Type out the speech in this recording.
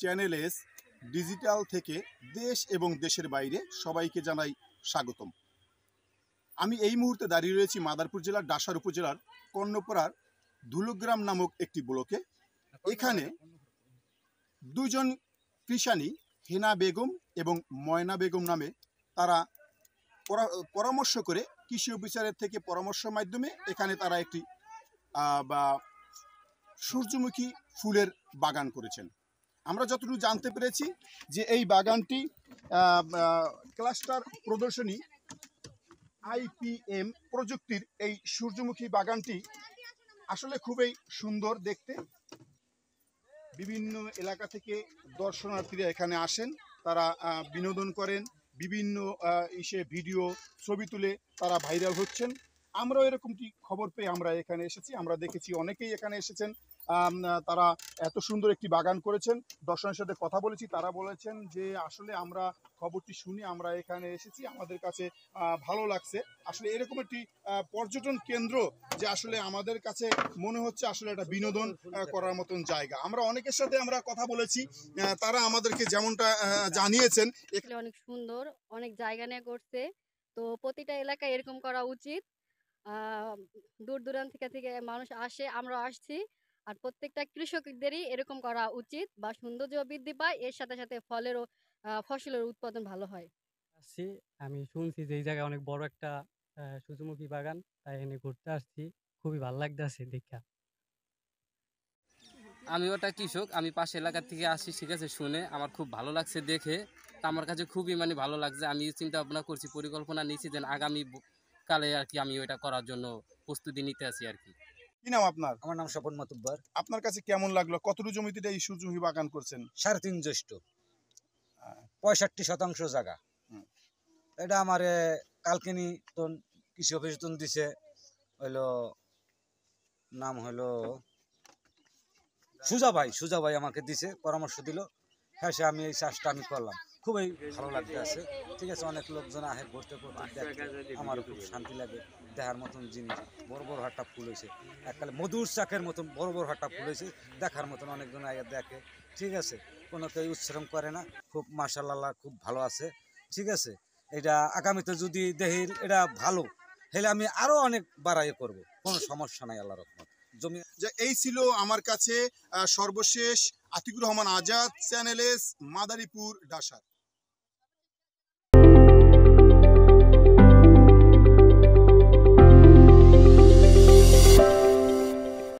Channel S digital থেকে দেশ এবং দেশের বাইরে সবাইকে জানাই স্বাগতম। আমি এই মুহূর্তে দাঁড়িয়ে রয়েছি মাদারপুর জেলার ডাসার উপজেলার কর্ণপাড়ার ধুলুগ্রাম নামক একটি ব্লকে। এখানে দুজন কৃষাণী হেনা বেগম এবং ময়না বেগম নামে তারা পরামর্শ করে কৃষি অফিসারের থেকে পরামর্শের মাধ্যমে এখানে তারা একটি সূর্যমুখী ফুলের বাগান করেছেন। আমরা যতটুকু জানতে পেরেছি যে এই বাগানটি ক্লাস্টার প্রদর্শনী IPM প্রযুক্তির এই সূর্যমুখী বাগানটি আসলে খুবই সুন্দর দেখতে। বিভিন্ন এলাকা থেকে দর্শনার্থীরা এখানে আসেন, তারা বিনোদন করেন, বিভিন্ন ভিডিও ছবি তুলে তারা ভাইরাল হচ্ছেন। আমরাও এরকমটি খবর পেয়ে আমরা এখানে এসেছি। আমরা দেখেছি অনেকেই এখানে এসেছেন, তারা এত সুন্দর একটি বাগান করেছেন। দর্শনের সাথে কথা বলেছি, তারা বলেছেন যে আসলে আমরা খবরটি শুনে আমরা এখানে এসেছি, আমাদের কাছে ভালো লাগছে। আসলে এরকম একটি পর্যটন কেন্দ্র যে আসলে আমাদের কাছে মনে হচ্ছে আসলে একটা বিনোদন করার মতন জায়গা। আমরা অনেকের সাথে আমরা কথা বলেছি, তারা আমাদেরকে যেমনটা জানিয়েছেন অনেক সুন্দর, অনেক জায়গা নিয়ে করছে। তো প্রতিটা এলাকায় এরকম করা উচিত। দূর দূরান্ত থেকে মানুষ আসে, আমরা আসছি। আর প্রত্যেকটা কৃষকদেরই এরকম করা উচিত, বা সৌন্দর্য বৃদ্ধি পায়, এর সাথে সাথে ফসলের উৎপাদন ভালো হয়। আমি শুনছি যে এই জায়গায় অনেক বড় একটা সূর্যমুখী বাগান, তাই এখানে ঘুরতে আসছি। খুবই ভালো লাগতেছে দেখা। আমি ওটা কৃষক, আমি পাশে এলাকা থেকে আসি, ঠিক আছে, শুনে আমার খুব ভালো লাগছে দেখে। তা আমার কাছে খুবই ভালো লাগছে। আমি চিন্তা ভাবনা করছি, পরিকল্পনা নিয়েছি যে আগামী কালে আর কি আমি ওইটা করার জন্য প্রস্তুতি নিতে আছি আর কি। কি নাম আপনার? আমার নাম স্বপন মাতুব্বর। আপনার কাছে কেমন লাগলো? কতটুকু জমিতে এই সূর্যমুখী বাগান করছেন? 3.5 জ্যৈষ্ঠ, 65% জায়গা। এটা আমার কালকিনি কৃষি অফিস দিছে, হইলো নাম হলো সুজা ভাই আমাকে দিছে, পরামর্শ দিল। হ্যাঁ, আমি এই চাষটা আমি করলাম, খুবই ভালো লাগতে আছে। ঠিক আছে, অনেক লোকজন আহে ঘুরতে করতে, আমার খুব শান্তি লাগে। দেখার মতন জিনিস, বড় বড় হাট্টা ফুল হয়েছে, এককালে মধুর চাকের মতন বড় বড় হাট্টা ফুল হয়েছে, দেখার মতন অনেকজন আগে দেখে। ঠিক আছে, কোনো কেউ উচ্চারণ করে না, খুব মাশাআল্লাহ খুব ভালো আছে। ঠিক আছে, এটা আগামীতে যদি দেখি এটা ভালো, তাহলে আমি আরো অনেক বাড়াই করব, কোনো সমস্যা নাই আল্লাহর রহমত। জমি যে এই ছিল আমার কাছে সর্বশেষ আতিকুর রহমান আজাদ, চ্যানেল এস, মাদারীপুর, ডাসার।